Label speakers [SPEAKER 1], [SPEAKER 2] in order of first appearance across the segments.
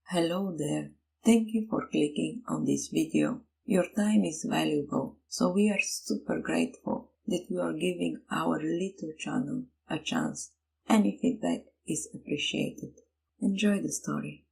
[SPEAKER 1] Hello there. Thank you for clicking on this video. Your time is valuable, so we are super grateful that you are giving our little channel a chance. Any feedback is appreciated. Enjoy the story.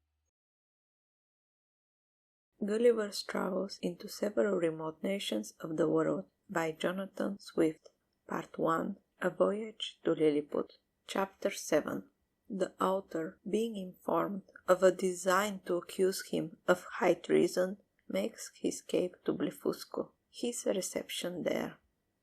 [SPEAKER 2] Gulliver's Travels into Several Remote Nations of the World by Jonathan Swift. Part 1. A Voyage to Lilliput. Chapter 7. The author, being informed of a design to accuse him of high treason, makes his escape to Blefuscu. His reception there.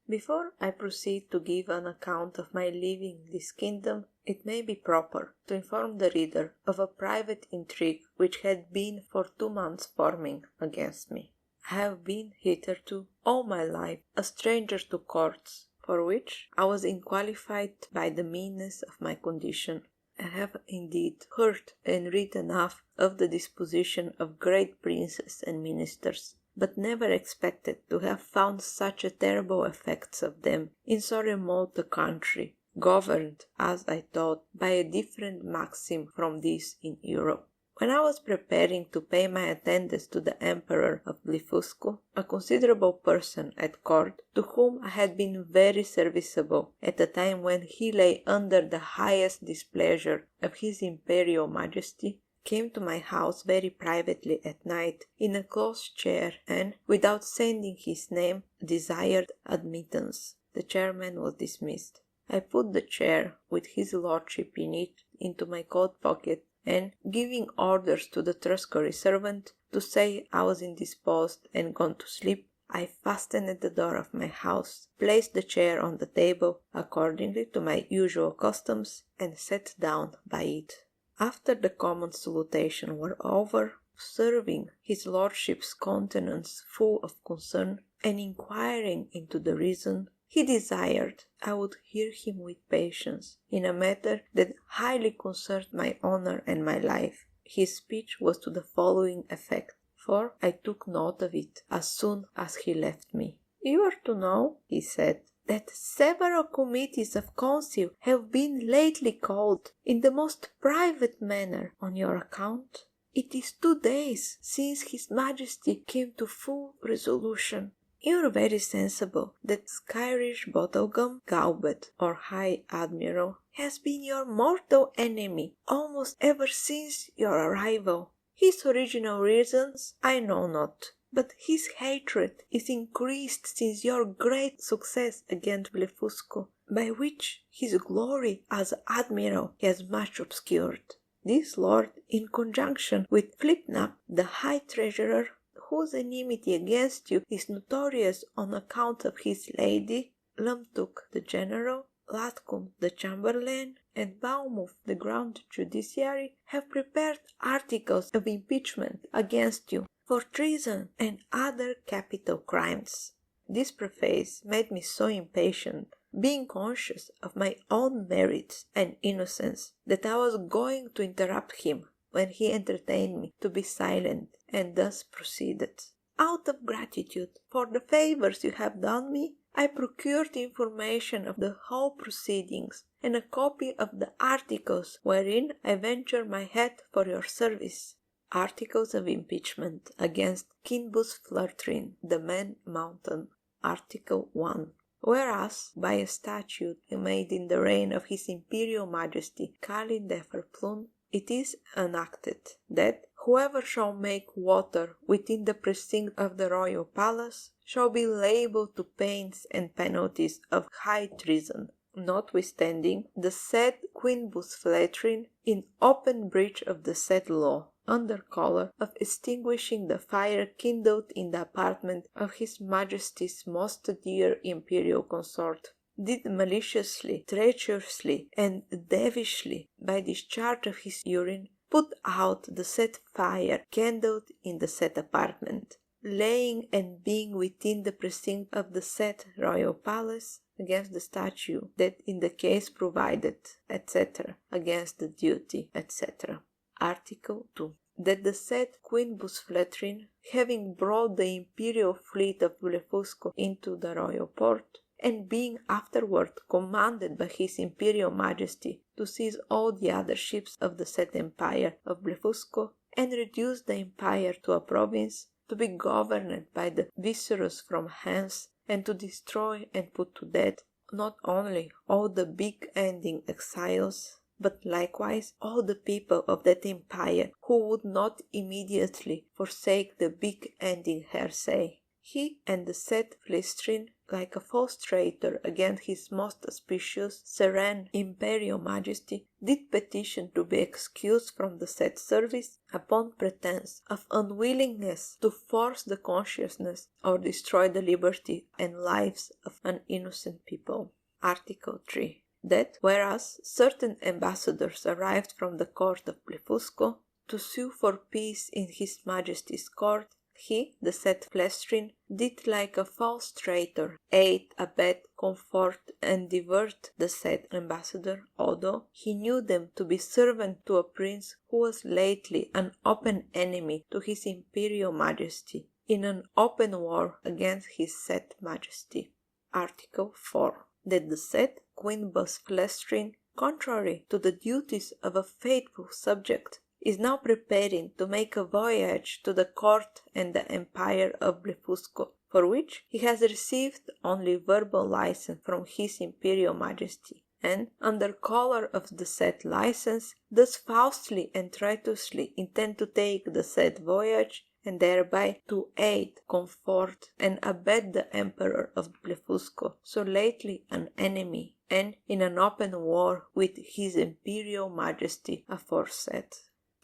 [SPEAKER 2] Before I proceed to give an account of my leaving this kingdom, it may be proper to inform the reader of a private intrigue which had been for 2 months forming against me. I have been hitherto all my life a stranger to courts, for which I was unqualified by the meanness of my condition. I have indeed heard and read enough of the disposition of great princes and ministers, but never expected to have found such a terrible effects of them in so remote a country, governed, as I thought, by a different maxim from this in Europe. When I was preparing to pay my attendance to the Emperor of Blefuscu, a considerable person at court, to whom I had been very serviceable at a time when he lay under the highest displeasure of his Imperial Majesty, came to my house very privately at night in a close chair and, without sending his name, desired admittance. The chairman was dismissed. I put the chair, with his lordship in it, into my coat pocket, and, giving orders to the truscary servant to say I was indisposed and gone to sleep, I fastened the door of my house, placed the chair on the table, accordingly to my usual customs, and sat down by it. After the common salutation were over, observing his lordship's countenance full of concern, and inquiring into the reason, he desired I would hear him with patience, in a matter that highly concerned my honor and my life. His speech was to the following effect, for I took note of it as soon as he left me. "You are to know," he said, "that several committees of council have been lately called in the most private manner on your account. It is 2 days since His Majesty came to full resolution. You are very sensible that Skyrish Bottlegum Galbet, or High Admiral, has been your mortal enemy almost ever since your arrival. His original reasons I know not, but his hatred is increased since your great success against Blefuscu, by which his glory as admiral has much obscured. This lord, in conjunction with Flipnap, the high treasurer, whose enmity against you is notorious on account of his lady, Lumtuk the general, Latcombe the chamberlain, and Baumouth the grand judiciary, have prepared articles of impeachment against you for treason and other capital crimes." This preface made me so impatient, being conscious of my own merits and innocence, that I was going to interrupt him when he entertained me to be silent, and thus proceeded. "Out of gratitude for the favors you have done me, I procured information of the whole proceedings, and a copy of the articles wherein I venture my hat for your service. Articles of impeachment against Kinbus Flirtrin, the Man Mountain. Article 1. Whereas, by a statute made in the reign of His Imperial Majesty Kalin Deferplun, it is enacted that whoever shall make water within the precinct of the royal palace shall be liable to pains and penalties of high treason, notwithstanding the said Quinbus Flatrin, in open breach of the said law, under colour of extinguishing the fire kindled in the apartment of His Majesty's most dear imperial consort, did maliciously, treacherously, and devilishly, by discharge of his urine, put out the said fire kindled in the said apartment, laying and being within the precinct of the said royal palace, against the statute, that in the case provided, etc., against the duty, etc. Article 2. That the said Quinbus Fletrin, having brought the imperial fleet of Blefuscu into the royal port, and being afterward commanded by His Imperial Majesty to seize all the other ships of the said empire of Blefuscu, and reduce the empire to a province, to be governed by the viceroys from hence, and to destroy and put to death not only all the big-ending exiles, but likewise all the people of that empire who would not immediately forsake the big-ending heresy. He and the said Philistine, like a false traitor against his most auspicious, serene imperial majesty, did petition to be excused from the said service upon pretence of unwillingness to force the consciousness or destroy the liberty and lives of an innocent people. Article 3. That whereas certain ambassadors arrived from the court of Blefuscu to sue for peace in his majesty's court, he, the said Philistine, did like a false traitor aid, abet, comfort, and divert the said ambassador, although he knew them to be servant to a prince who was lately an open enemy to his imperial majesty, in an open war against his said majesty. Article 4. That the said Quinbus Philistine, contrary to the duties of a faithful subject, is now preparing to make a voyage to the court and the empire of Blefuscu, for which he has received only verbal license from his imperial majesty, and, under color of the said license, does falsely and traitorously intend to take the said voyage, and thereby to aid, comfort, and abet the emperor of Blefuscu, so lately an enemy, and in an open war with his imperial majesty aforesaid.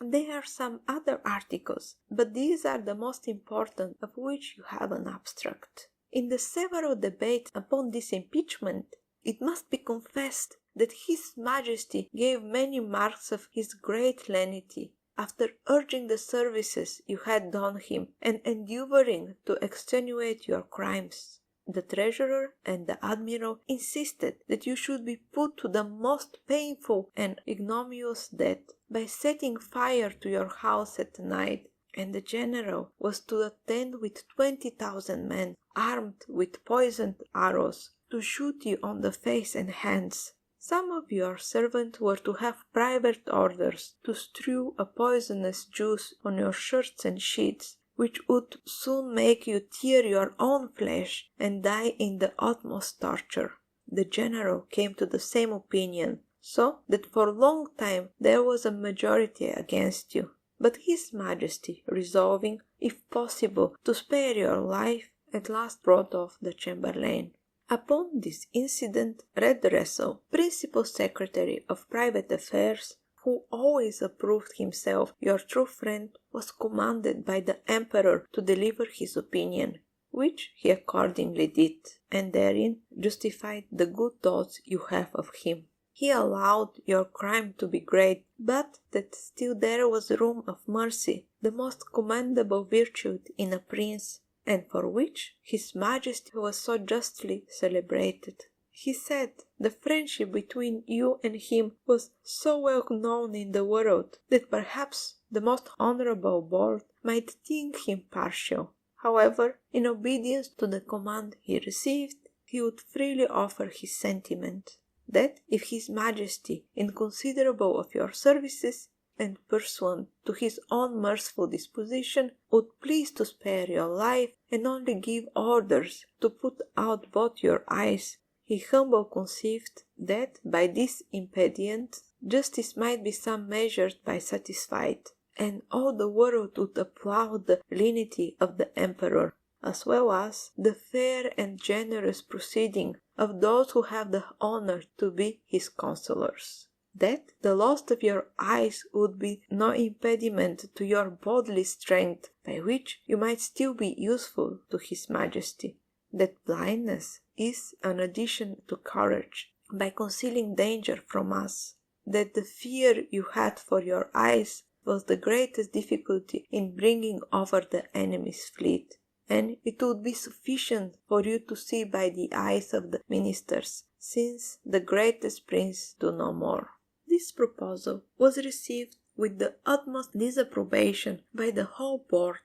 [SPEAKER 2] There are some other articles, but these are the most important, of which you have an abstract. In the several debates upon this impeachment, it must be confessed that His Majesty gave many marks of his great lenity, after urging the services you had done him and endeavoring to extenuate your crimes. The treasurer and the admiral insisted that you should be put to the most painful and ignominious death by setting fire to your house at night, and the general was to attend with 20,000 men, armed with poisoned arrows, to shoot you on the face and hands. Some of your servants were to have private orders to strew a poisonous juice on your shirts and sheets, which would soon make you tear your own flesh and die in the utmost torture. The general came to the same opinion, so that for a long time there was a majority against you. But His Majesty, resolving, if possible, to spare your life, at last brought off the chamberlain. Upon this incident, Redressel, principal secretary of private affairs, who always approved himself your true friend, was commanded by the emperor to deliver his opinion, which he accordingly did, and therein justified the good thoughts you have of him. He allowed your crime to be great, but that still there was room of mercy, the most commendable virtue in a prince, and for which His Majesty was so justly celebrated. He said the friendship between you and him was so well known in the world that perhaps the most honorable board might think him partial. However, in obedience to the command he received, he would freely offer his sentiment, that if His Majesty, inconsiderable of your services, and pursuant to his own merciful disposition, would please to spare your life, and only give orders to put out both your eyes, he humble conceived that by this impediment justice might be some measure by satisfied, and all the world would applaud the lenity of the emperor, as well as the fair and generous proceeding of those who have the honor to be his counselors. That the loss of your eyes would be no impediment to your bodily strength, by which you might still be useful to His Majesty. That blindness is an addition to courage, by concealing danger from us. That the fear you had for your eyes was the greatest difficulty in bringing over the enemy's fleet, and it would be sufficient for you to see by the eyes of the ministers, since the greatest prince do no more. This proposal was received with the utmost disapprobation by the whole board.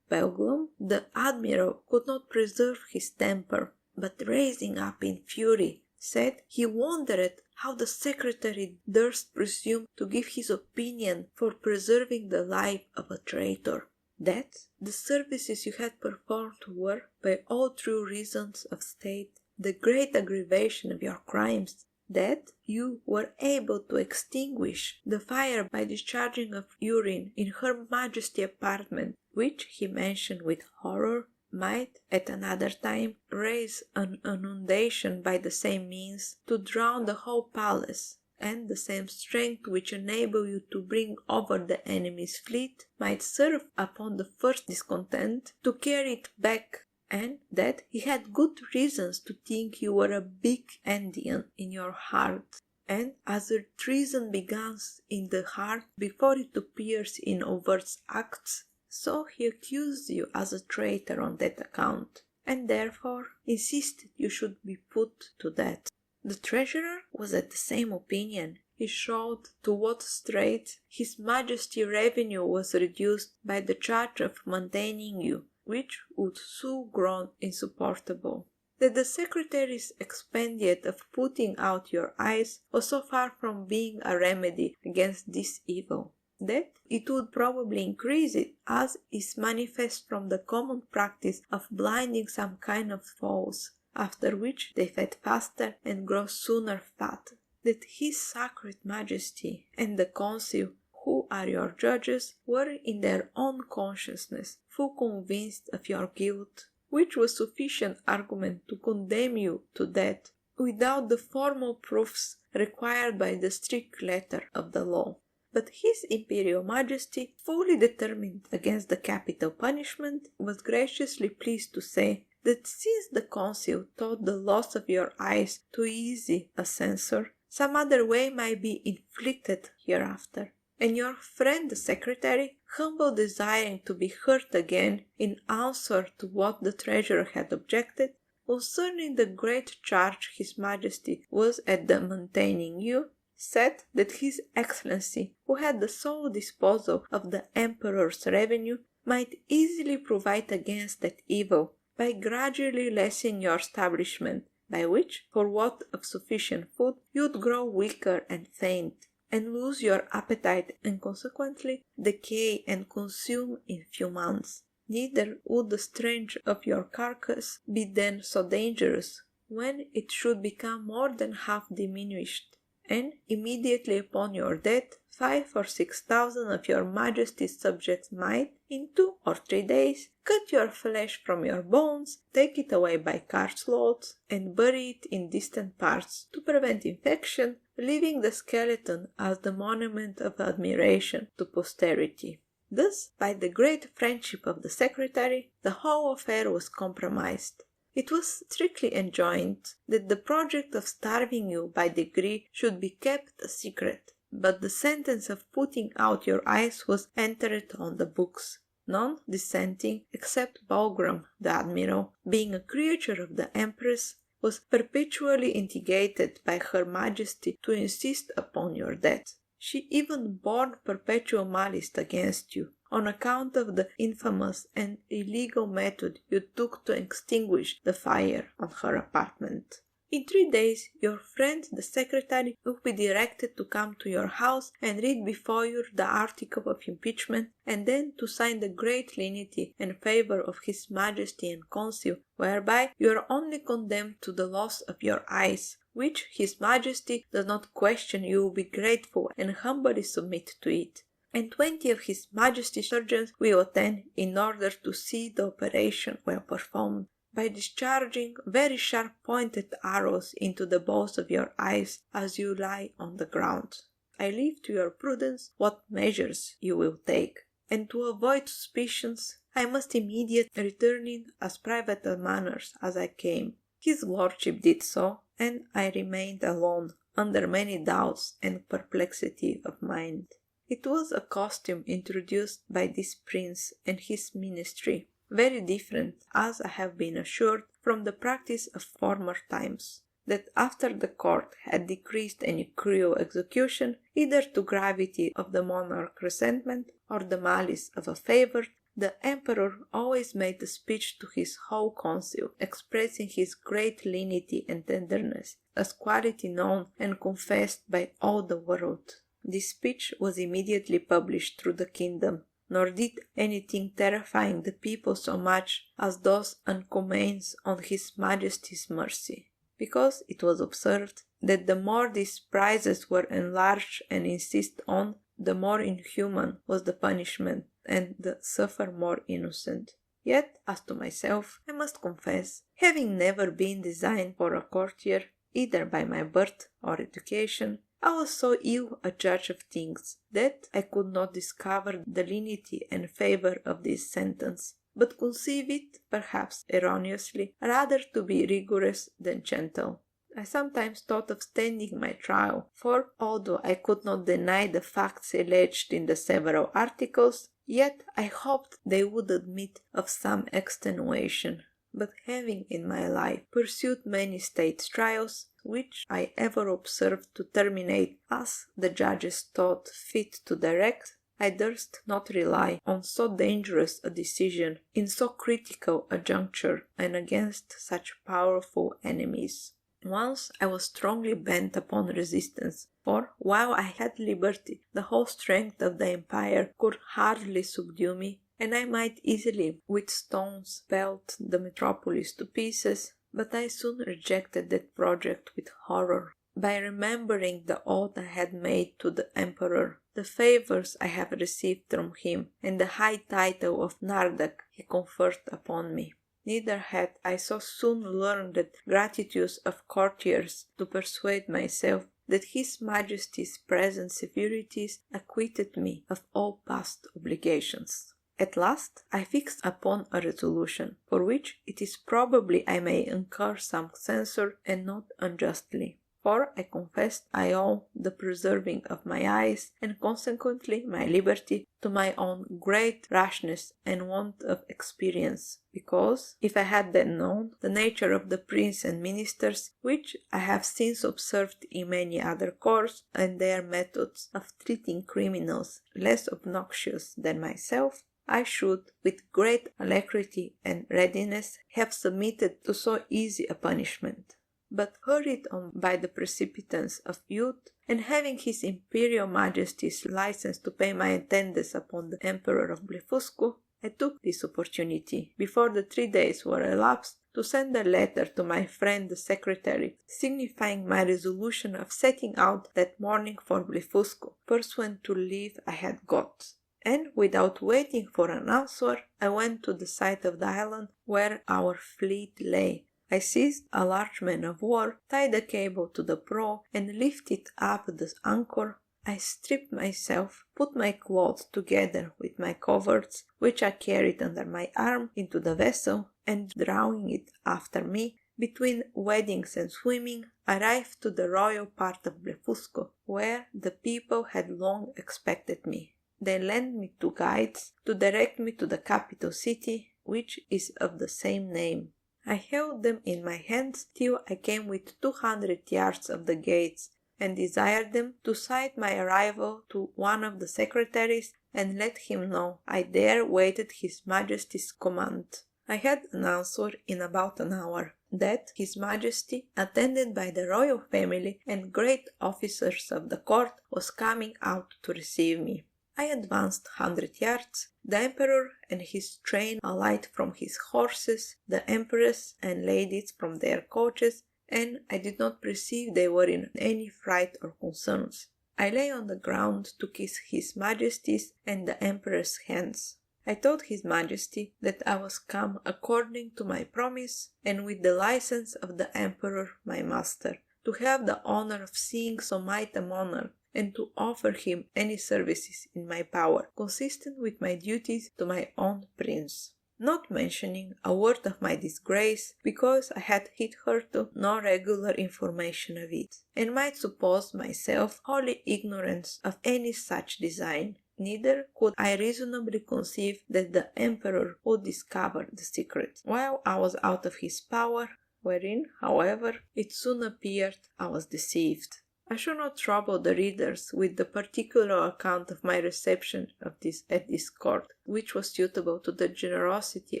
[SPEAKER 2] Belglum, the admiral, could not preserve his temper, but raising up in fury, said he wondered how the secretary durst presume to give his opinion for preserving the life of a traitor, that the services you had performed were, by all true reasons of state, the great aggravation of your crimes, that you were able to extinguish the fire by discharging of urine in Her Majesty's apartment, which he mentioned with horror, might at another time raise an inundation by the same means to drown the whole palace, and the same strength which enabled you to bring over the enemy's fleet might serve upon the first discontent to carry it back, and that he had good reasons to think you were a big Indian in your heart. And as the treason begins in the heart before it appears in overt acts, so he accused you as a traitor on that account, and therefore insisted you should be put to death. The treasurer was at the same opinion. He showed to what strait His Majesty's revenue was reduced by the charge of maintaining you, which would soon grow insupportable. That the secretary's expedient of putting out your eyes was so far from being a remedy against this evil, that it would probably increase it, as is manifest from the common practice of blinding some kind of fowls, after which they fed faster and grow sooner fat. That His Sacred Majesty and the Council, who are your judges, were in their own consciousness full convinced of your guilt, which was sufficient argument to condemn you to death, without the formal proofs required by the strict letter of the law. But His Imperial Majesty, fully determined against the capital punishment, was graciously pleased to say that since the Council thought the loss of your eyes too easy a censure, some other way might be inflicted hereafter. And your friend the secretary, humble desiring to be heard again in answer to what the treasurer had objected, concerning the great charge His Majesty was at the maintaining you, said that His Excellency, who had the sole disposal of the Emperor's revenue, might easily provide against that evil by gradually lessening your establishment, by which, for want of sufficient food, you'd grow weaker and faint, and lose your appetite, and consequently decay and consume in few months. Neither would the strength of your carcass be then so dangerous, when it should become more than half diminished, and immediately upon your death 5,000 or 6,000 of your Majesty's subjects might, in 2 or 3 days, cut your flesh from your bones, take it away by cartloads, and bury it in distant parts to prevent infection, leaving the skeleton as the monument of admiration to posterity. Thus, by the great friendship of the secretary, the whole affair was compromised. It was strictly enjoined that the project of starving you by degree should be kept a secret, but the sentence of putting out your eyes was entered on the books. None dissenting, except Bagram, the admiral, being a creature of the Empress, was perpetually instigated by Her Majesty to insist upon your death. She even bore perpetual malice against you, on account of the infamous and illegal method you took to extinguish the fire on her apartment. In 3 days, your friend the secretary will be directed to come to your house and read before you the article of impeachment, and then to sign the great lenity in favor of His Majesty and Council, whereby you are only condemned to the loss of your eyes, which His Majesty does not question. You will be grateful and humbly submit to it. And 20 of His Majesty's surgeons will attend in order to see the operation well performed, by discharging very sharp-pointed arrows into the balls of your eyes as you lie on the ground. I leave to your prudence what measures you will take, and to avoid suspicions, I must immediately return in as private a manners as I came. His lordship did so, and I remained alone, under many doubts and perplexity of mind. It was a costume introduced by this prince and his ministry, very different, as I have been assured, from the practice of former times, that after the court had decreased any cruel execution, either to gravity of the monarch's resentment or the malice of a favourite, The emperor always made a speech to his whole council, expressing his great lenity and tenderness, as quality known and confessed by all the world. This speech was immediately published through the kingdom, nor did anything terrifying the people so much as those encomiums on His Majesty's mercy, because it was observed that the more these prizes were enlarged and insisted on, the more inhuman was the punishment, and the sufferer more innocent. Yet, as to myself, I must confess, having never been designed for a courtier, either by my birth or education, I was so ill a judge of things that I could not discover the lenity and favour of this sentence, but conceive it, perhaps erroneously, rather to be rigorous than gentle. I sometimes thought of standing my trial, for although I could not deny the facts alleged in the several articles, yet I hoped they would admit of some extenuation. But having in my life pursued many state trials, which I ever observed to terminate as the judges thought fit to direct, I durst not rely on so dangerous a decision in so critical a juncture and against such powerful enemies. Once I was strongly bent upon resistance, for while I had liberty, the whole strength of the empire could hardly subdue me, and I might easily with stones pelt the metropolis to pieces, but I soon rejected that project with horror, by remembering the oath I had made to the emperor, the favours I have received from him, and the high title of Nardak he conferred upon me. Neither had I so soon learned the gratitude of courtiers to persuade myself that His Majesty's present severities acquitted me of all past obligations. At last I fixed upon a resolution, for which it is probably I may incur some censure, and not unjustly. For I confessed I owe the preserving of my eyes, and consequently my liberty, to my own great rashness and want of experience, because, if I had then known the nature of the prince and ministers, which I have since observed in many other courts, and their methods of treating criminals less obnoxious than myself, I should, with great alacrity and readiness, have submitted to so easy a punishment. But hurried on by the precipitance of youth, and having His Imperial Majesty's license to pay my attendance upon the Emperor of Blefuscu, I took this opportunity, before the 3 days were elapsed, to send a letter to my friend the secretary, signifying my resolution of setting out that morning for Blefuscu, pursuant to leave I had got. And without waiting for an answer, I went to the site of the island where our fleet lay. I seized a large man of war, tied a cable to the prow, and lifted up the anchor. I stripped myself, put my clothes together with my coverts, which I carried under my arm, into the vessel, and drawing it after me, between wadings and swimming, arrived to the royal part of Blefuscu, where the people had long expected me. They lent me 2 guides to direct me to the capital city, which is of the same name. I held them in my hands till I came within 200 yards of the gates, and desired them to cite my arrival to one of the secretaries, and let him know I there waited His Majesty's command. I had an answer in about an hour, that His Majesty, attended by the royal family and great officers of the court, was coming out to receive me. I advanced 100 yards, the emperor and his train alight from his horses, the empress and ladies from their coaches, and I did not perceive they were in any fright or concerns. I lay on the ground to kiss His Majesty's and the emperor's hands. I told His Majesty that I was come according to my promise, and with the license of the emperor my master, to have the honor of seeing so mighty a monarch, and to offer him any services in my power, consistent with my duties to my own prince, not mentioning a word of my disgrace, because I had hitherto no regular information of it, and might suppose myself wholly ignorant of any such design. Neither could I reasonably conceive that the emperor would discover the secret, while I was out of his power, wherein, however, it soon appeared I was deceived. I shall not trouble the readers with the particular account of my reception at this court, which was suitable to the generosity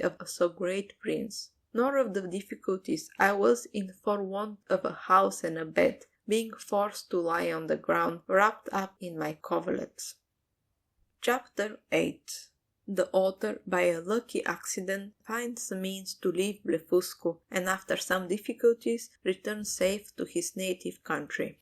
[SPEAKER 2] of a so great prince, nor of the difficulties I was in for want of a house and a bed, being forced to lie on the ground, wrapped up in my coverlets. Chapter 8. The author, by a lucky accident, finds means to leave Blefuscu, and after some difficulties returns safe to his native country.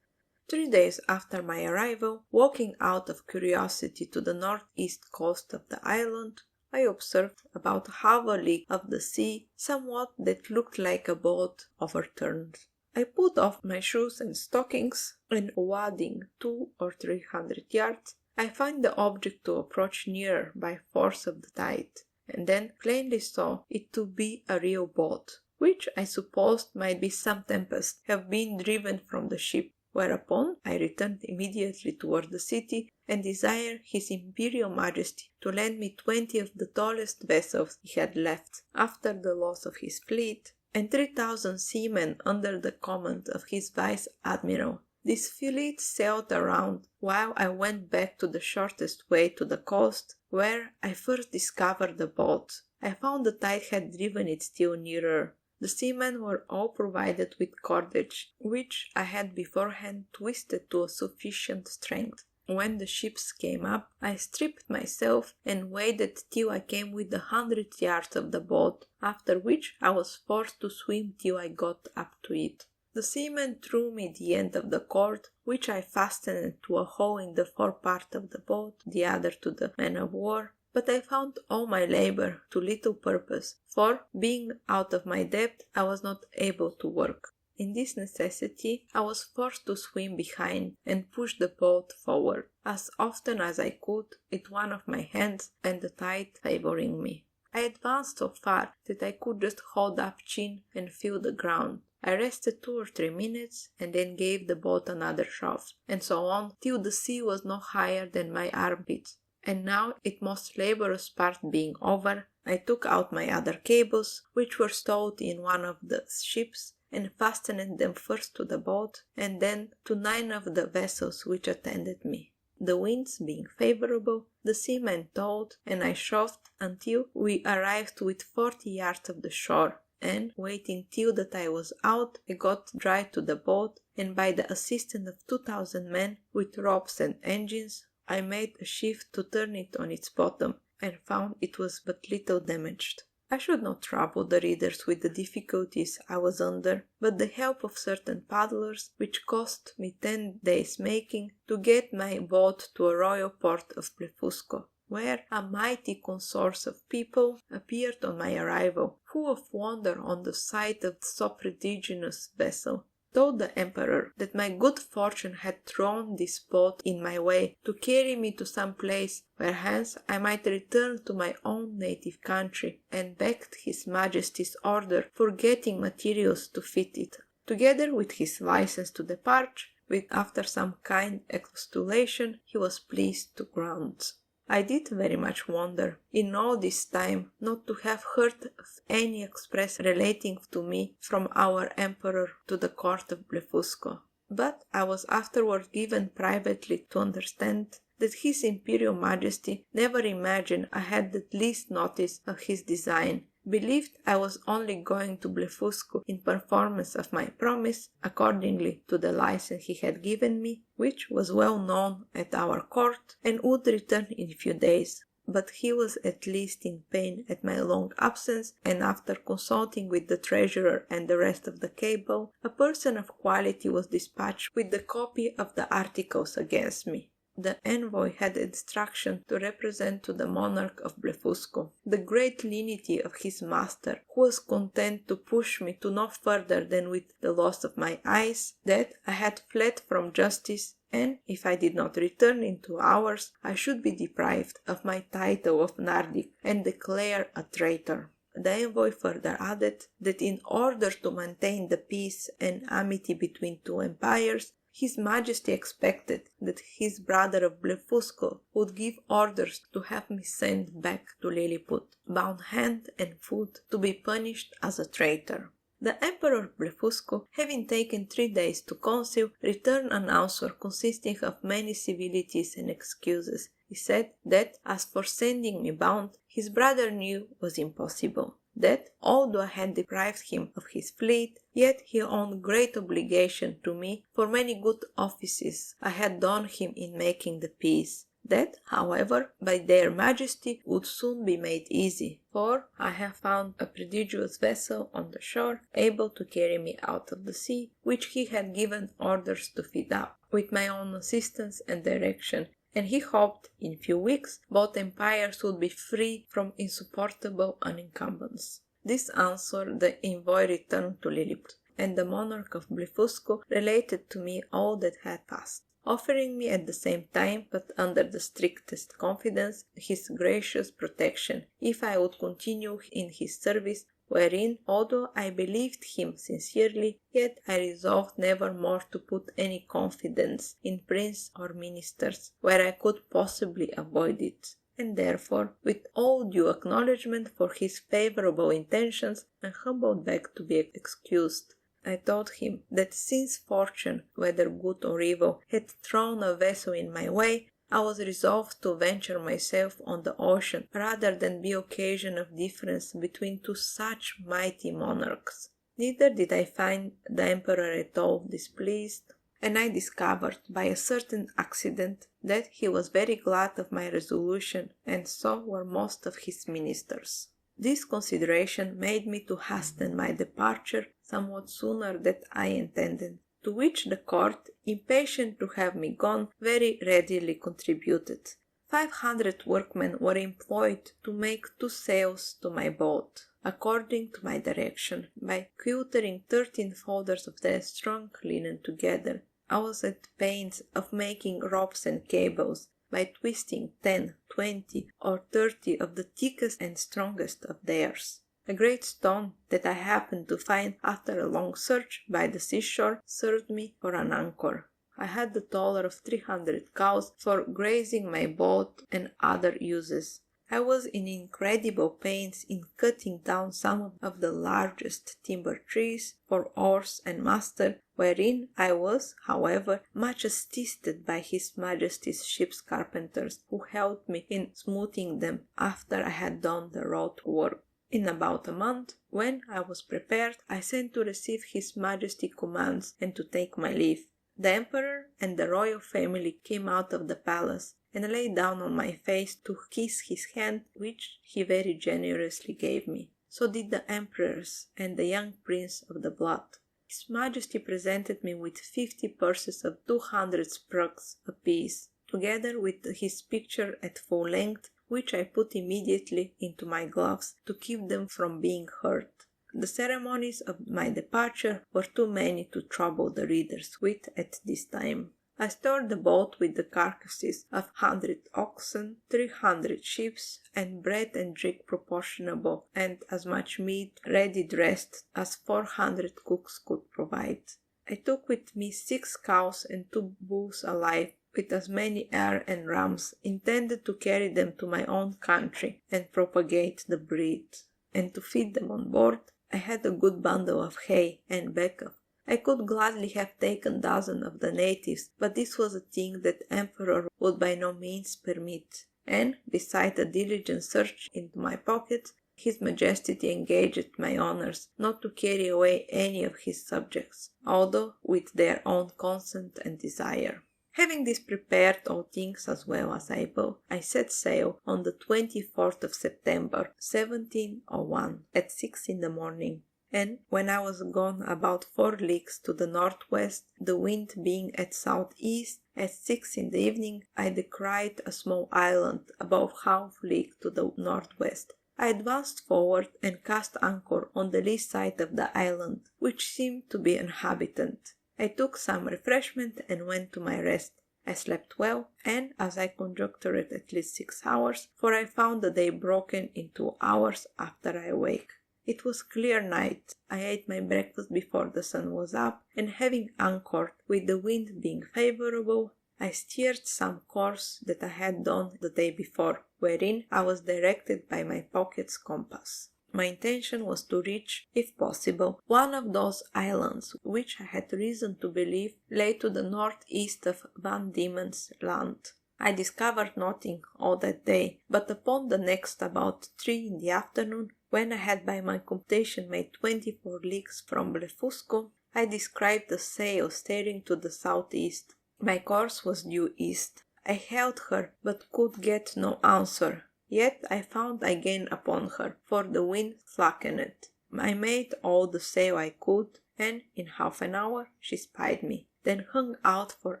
[SPEAKER 2] 3 days after my arrival, walking out of curiosity to the northeast coast of the island, I observed about half a league of the sea somewhat that looked like a boat overturned. I put off my shoes and stockings, and wading 200 or 300 yards, I find the object to approach nearer by force of the tide, and then plainly saw it to be a real boat, which I supposed might be some tempest have been driven from the ship. Whereupon I returned immediately toward the city and desired His Imperial Majesty to lend me 20 of the tallest vessels he had left after the loss of his fleet, and 3,000 seamen under the command of his Vice-Admiral. This fleet sailed around while I went back to the shortest way to the coast, where I first discovered the boat. I found the tide had driven it still nearer. The seamen were all provided with cordage, which I had beforehand twisted to a sufficient strength. When the ships came up, I stripped myself and waded till I came within 100 yards of the boat, after which I was forced to swim till I got up to it. The seamen threw me the end of the cord, which I fastened to a hole in the forepart of the boat, the other to the man-of-war, but I found all my labor to little purpose, for, being out of my depth, I was not able to work. In this necessity, I was forced to swim behind and push the boat forward, as often as I could, with one of my hands and the tide favoring me. I advanced so far that I could just hold up chin and feel the ground. I rested 2 or 3 minutes, and then gave the boat another shove, and so on, till the sea was no higher than my armpits. And now, its most laborious part being over, I took out my other cables, which were stowed in one of the ships, and fastened them first to the boat, and then to 9 of the vessels which attended me. The winds being favorable, the seamen towed, and I shoved until we arrived within 40 yards of the shore, and, waiting till the tide was out, I got dry to the boat, and by the assistance of 2,000 men, with ropes and engines, I made a shift to turn it on its bottom, and found it was but little damaged. I should not trouble the readers with the difficulties I was under, but the help of certain paddlers, which cost me 10 days making, to get my boat to a royal port of Blefuscu, where a mighty concourse of people appeared on my arrival, full of wonder on the sight of so prodigious vessel. Told the emperor that my good fortune had thrown this boat in my way to carry me to some place where hence I might return to my own native country, and begged his majesty's order for getting materials to fit it, together with his license to depart, which after some kind expostulation he was pleased to grant. I did very much wonder, in all this time, not to have heard of any express relating to me from our emperor to the court of Blefuscu. But I was afterward given privately to understand that his imperial majesty never imagined I had the least notice of his design, believed I was only going to Blefuscu in performance of my promise, accordingly to the license he had given me, which was well known at our court, and would return in a few days. But he was at least in pain at my long absence, and after consulting with the treasurer and the rest of the cabal, a person of quality was dispatched with the copy of the articles against me. The envoy had instruction to represent to the monarch of Blefuscu the great lenity of his master, who was content to push me to no further than with the loss of my eyes, that I had fled from justice, and if I did not return in 2 hours, I should be deprived of my title of Nardic and declared a traitor. The envoy further added that in order to maintain the peace and amity between 2 empires, His Majesty expected that his brother of Blefuscu would give orders to have me sent back to Lilliput, bound hand and foot, to be punished as a traitor. The Emperor Blefuscu, having taken 3 days to conceive, returned an answer consisting of many civilities and excuses. He said that, as for sending me bound, his brother knew was impossible. That, although I had deprived him of his fleet, yet he owed great obligation to me for many good offices I had done him in making the peace. That, however, by their majesty would soon be made easy, for I have found a prodigious vessel on the shore, able to carry me out of the sea, which he had given orders to feed up, with my own assistance and direction, and he hoped, in few weeks, both empires would be free from insupportable unincumbents. This answer the envoy returned to Lilliput, and the monarch of Blefuscu related to me all that had passed, offering me at the same time, but under the strictest confidence, his gracious protection, if I would continue in his service, wherein, although I believed him sincerely, yet I resolved never more to put any confidence in prince or ministers, where I could possibly avoid it. And therefore, with all due acknowledgment for his favourable intentions, I humbled back to be excused. I told him that since fortune, whether good or evil, had thrown a vessel in my way, I was resolved to venture myself on the ocean rather than be occasion of difference between two such mighty monarchs. Neither did I find the emperor at all displeased, and I discovered by a certain accident that he was very glad of my resolution, and so were most of his ministers. This consideration made me to hasten my departure somewhat sooner than I intended, to which the court, impatient to have me gone, very readily contributed. 500 workmen were employed to make 2 sails to my boat, according to my direction, by quiltering 13 folders of their strong linen together. I was at pains of making ropes and cables, by twisting 10, 20, or 30 of the thickest and strongest of theirs. A great stone that I happened to find after a long search by the seashore served me for an anchor. I had the taller of 300 cows for grazing my boat and other uses. I was in incredible pains in cutting down some of the largest timber trees for oars and master, wherein I was, however, much assisted by His Majesty's ship's carpenters, who helped me in smoothing them after I had done the road work. In about a month, when I was prepared, I sent to receive His Majesty's commands and to take my leave. The Emperor and the royal family came out of the palace, and lay down on my face to kiss his hand, which he very generously gave me. So did the emperors and the young prince of the blood. His Majesty presented me with 50 purses of 200 sprugs apiece, together with his picture at full length, which I put immediately into my gloves to keep them from being hurt. The ceremonies of my departure were too many to trouble the readers with at this time. I stored the boat with the carcasses of 100 oxen, 300 sheep, and bread and drink proportionable, and as much meat ready dressed as 400 cooks could provide. I took with me 6 cows and 2 bulls alive, with as many hares and rams, intended to carry them to my own country and propagate the breed. And to feed them on board, I had a good bundle of hay and bacon. I could gladly have taken dozens of the natives, but this was a thing that Emperor would by no means permit, and, beside a diligent search into my pockets, His Majesty engaged my honours not to carry away any of his subjects, although with their own consent and desire. Having this prepared all things as well as able, I set sail on the 24th of September, 1701, at 6 in the morning. And when I was gone about 4 leagues to the northwest, the wind being at southeast, at 6 in the evening, I descried a small island about half league to the northwest. I advanced forward and cast anchor on the lee side of the island, which seemed to be inhabited. I took some refreshment and went to my rest. I slept well, and as I conjectured at least 6 hours, for I found the day broken in 2 hours after I awake. It was clear night. I ate my breakfast before the sun was up, and having anchored, with the wind being favourable, I steered some course that I had done the day before, wherein I was directed by my pocket's compass. My intention was to reach, if possible, one of those islands which I had reason to believe lay to the northeast of Van Diemen's Land. I discovered nothing all that day, but upon the next about 3 in the afternoon, when I had by my computation made 24 leagues from Blefuscu, I descried the sail steering to the southeast. My course was due east. I hailed her, but could get no answer. Yet I found I gained upon her, for the wind slackened. I made all the sail I could, and in half an hour she spied me, then hung out for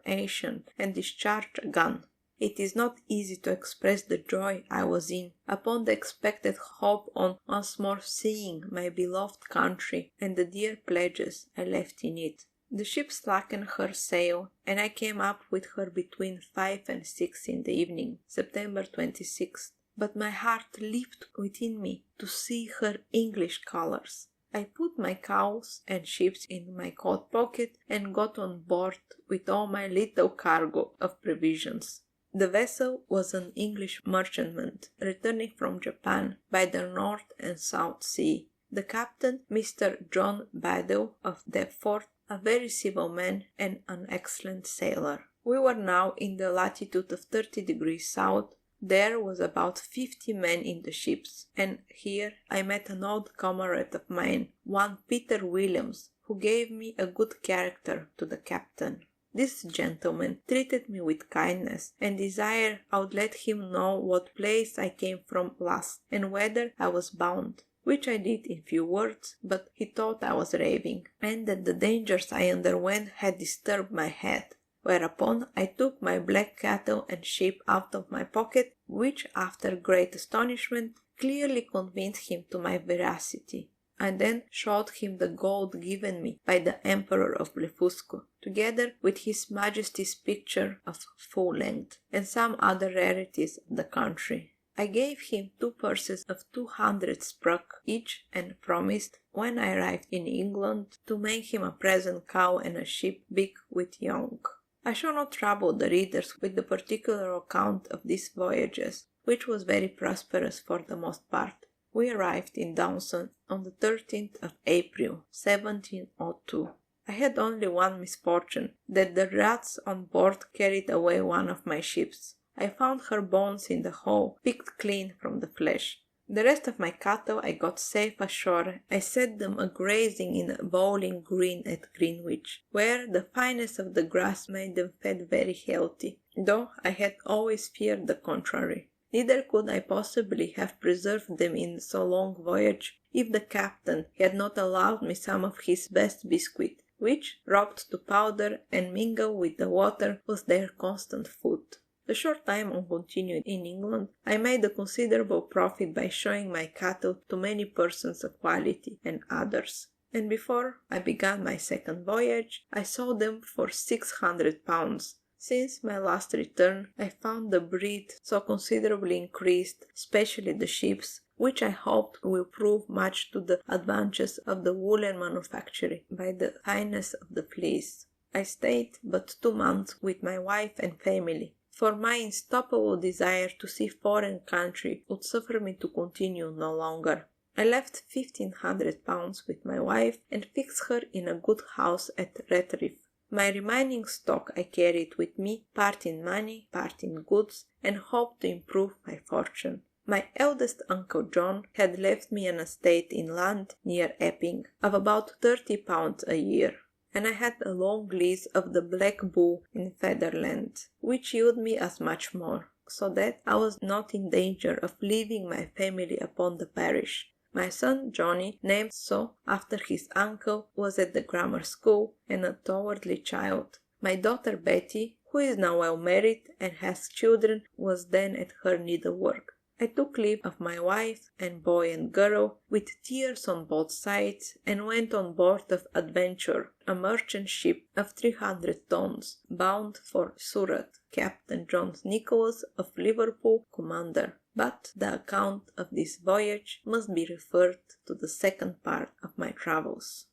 [SPEAKER 2] ancient and discharged a gun. It is not easy to express the joy I was in, upon the expected hope on once more seeing my beloved country and the dear pledges I left in it. The ship slackened her sail, and I came up with her between 5 and 6 in the evening, September 26th. But my heart leaped within me to see her English colors. I put my cows and sheep in my coat pocket and got on board with all my little cargo of provisions. The vessel was an English merchantman returning from Japan by the North and South Sea. The captain, Mr. John Badeau of Deptford, a very civil man and an excellent sailor. We were now in the latitude of 30 degrees south. There was about 50 men in the ships, and here I met an old comrade of mine, one Peter Williams, who gave me a good character to the captain. This gentleman treated me with kindness, and desired I would let him know what place I came from last, and whither I was bound, which I did in few words, but he thought I was raving, and that the dangers I underwent had disturbed my head. Whereupon I took my black cattle and sheep out of my pocket, which, after great astonishment, clearly convinced him to my veracity. I then showed him the gold given me by the Emperor of Blefuscu, together with His Majesty's picture of full length, and some other rarities of the country. I gave him 2 purses of 200 spruck each, and promised, when I arrived in England, to make him a present cow and a sheep big with young. I shall not trouble the readers with the particular account of these voyages, which was very prosperous for the most part. We arrived in Dawson on the 13th of April, 1702. I had only one misfortune, that the rats on board carried away one of my ships. I found her bones in the hull, picked clean from the flesh. The rest of my cattle I got safe ashore. I set them a-grazing in a bowling green at Greenwich, where the fineness of the grass made them fed very healthy, though I had always feared the contrary. Neither could I possibly have preserved them in so long voyage, if the captain had not allowed me some of his best biscuit, which, rubbed to powder and mingled with the water, was their constant food. The short time I continued in England, I made a considerable profit by showing my cattle to many persons of quality and others, and before I began my second voyage, I sold them for £600. Since my last return, I found the breed so considerably increased, especially the sheep's, which I hoped will prove much to the advantage of the woolen manufactory by the fineness of the fleece. I stayed but 2 months with my wife and family, for my unstoppable desire to see foreign country would suffer me to continue no longer. I left £1,500 with my wife and fixed her in a good house at Redriff. My remaining stock I carried with me, part in money, part in goods, and hoped to improve my fortune. My eldest uncle John had left me an estate in land near Epping of about £30 a year, and I had a long lease of the Black Bull in Featherland, which yielded me as much more, so that I was not in danger of leaving my family upon the parish. My son Johnny, named so after his uncle, was at the grammar school, and a cowardly child. My daughter Betty, who is now well married and has children, was then at her needlework. I took leave of my wife and boy and girl, with tears on both sides, and went on board of Adventure, a merchant ship of 300 tons, bound for Surat, Captain John Nicholas of Liverpool, commander. But the account of this voyage must be referred to the second part of my travels.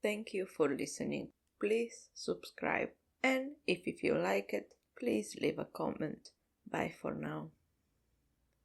[SPEAKER 2] Thank you for listening. Please subscribe, and if you like it, please leave a comment. Bye for now.